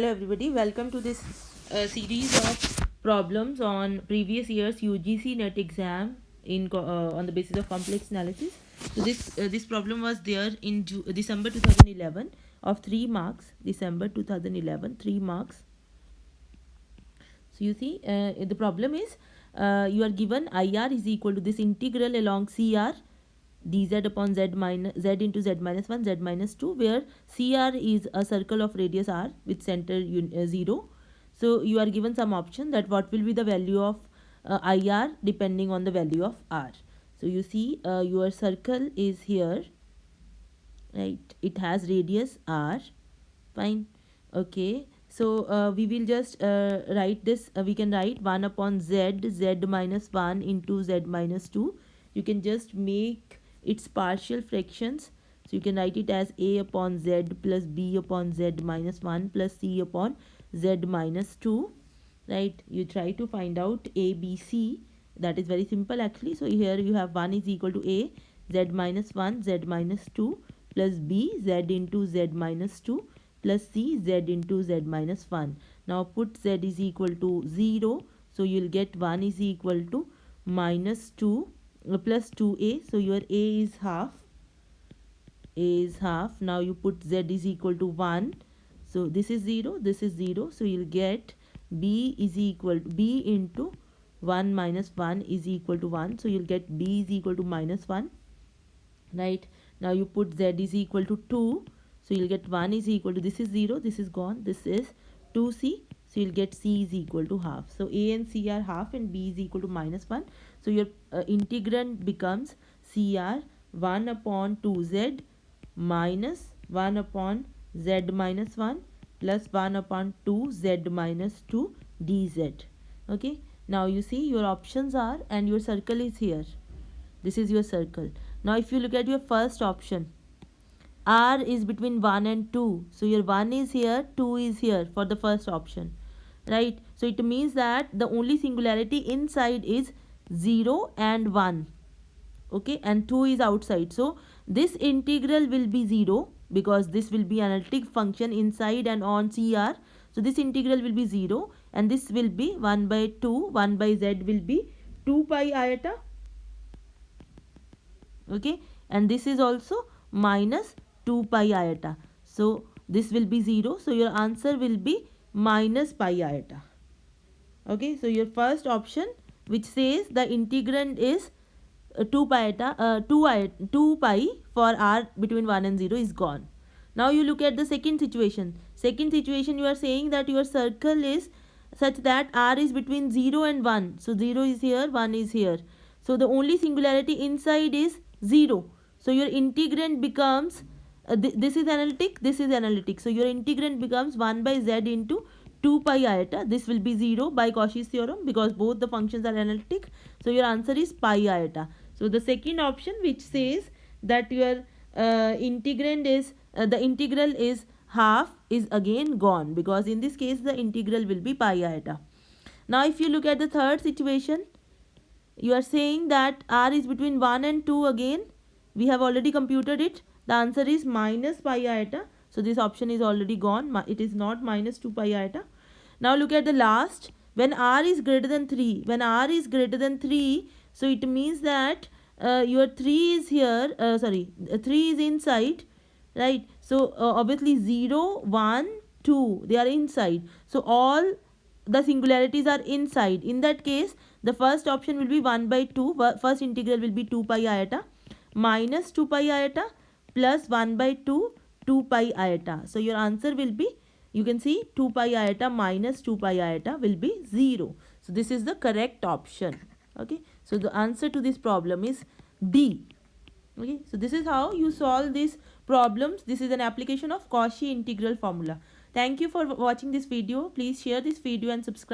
everybody, welcome to this series of problems on previous year's UGC NET exam on the basis of complex analysis. So this problem was there in December 2011 of 3 marks. December 2011, 3 marks. So you see, the problem is you are given IR is equal to this integral along CR dz upon z into z minus 1 z minus 2, where CR is a circle of radius r with center 0. So you are given some option that what will be the value of IR depending on the value of r. So you see, your circle is here, right? It has radius r. Fine. Okay, so we will just write this. We can write 1 upon z minus 1 into z minus 2. You can just make its partial fractions. So you can write it as a upon z plus b upon z minus 1 plus c upon z minus 2. Right, you try to find out a, b, c. That is very simple actually. So here you have 1 is equal to a, z minus 1, z minus 2 plus b, z into z minus 2 plus c, z into z minus 1. Now put z is equal to 0. So you will get 1 is equal to minus 2 plus 2a. So your a is half. A is half. Now you put z is equal to 1. So this is 0. This is 0. So you will get b is equal to b into 1 minus 1 is equal to 1. So you will get b is equal to minus 1. Right. Now you put z is equal to 2. So you'll get 1 is equal to, this is 0, this is gone, this is 2c. So you'll get c is equal to half. So a and c are half and b is equal to minus 1. So your integrand becomes CR 1 upon 2z minus 1 upon z minus 1 plus 1 upon 2z minus 2 dz. Okay. Now you see your options are, and your circle is here. This is your circle. Now if you look at your first option, r is between 1 and 2. So your 1 is here, 2 is here for the first option. Right. So it means that the only singularity inside is 0 and 1. Okay. And 2 is outside. So this integral will be 0 because this will be analytic function inside and on CR. So this integral will be 0 and this will be 1 by 2. 1 by z will be 2 pi iota. Okay. And this is also minus 2 pi iota. So this will be 0. So your answer will be minus pi iota. Okay. So your first option which says the integrand is 2 pi for r between 1 and 0 is gone. Now you look at the second situation. Second situation, you are saying that your circle is such that r is between 0 and 1. So 0 is here, 1 is here. So the only singularity inside is 0. So your integrand becomes this is analytic, this is analytic. So your integrand becomes 1 by z into 2 pi iota. This will be 0 by Cauchy's theorem because both the functions are analytic. So your answer is pi iota. So the second option which says that your integrand is the integral is half is again gone because in this case the integral will be pi iota. Now if you look at the third situation, you are saying that r is between 1 and 2 again. We have already computed it. The answer is minus pi iota. So this option is already gone. It is not minus 2 pi iota. Now look at the last. When r is greater than 3. When r is greater than 3. So it means that your 3 is here. 3 is inside. Right. So obviously 0, 1, 2. They are inside. So all the singularities are inside. In that case, the first option will be 1 by 2. First integral will be 2 pi iota minus 2 pi iota plus 1 by 2, 2 pi iota. So your answer will be, you can see 2 pi iota minus 2 pi iota will be 0. So this is the correct option. Okay. So the answer to this problem is D. Okay. So this is how you solve these problems. This is an application of Cauchy integral formula. Thank you for watching this video. Please share this video and subscribe.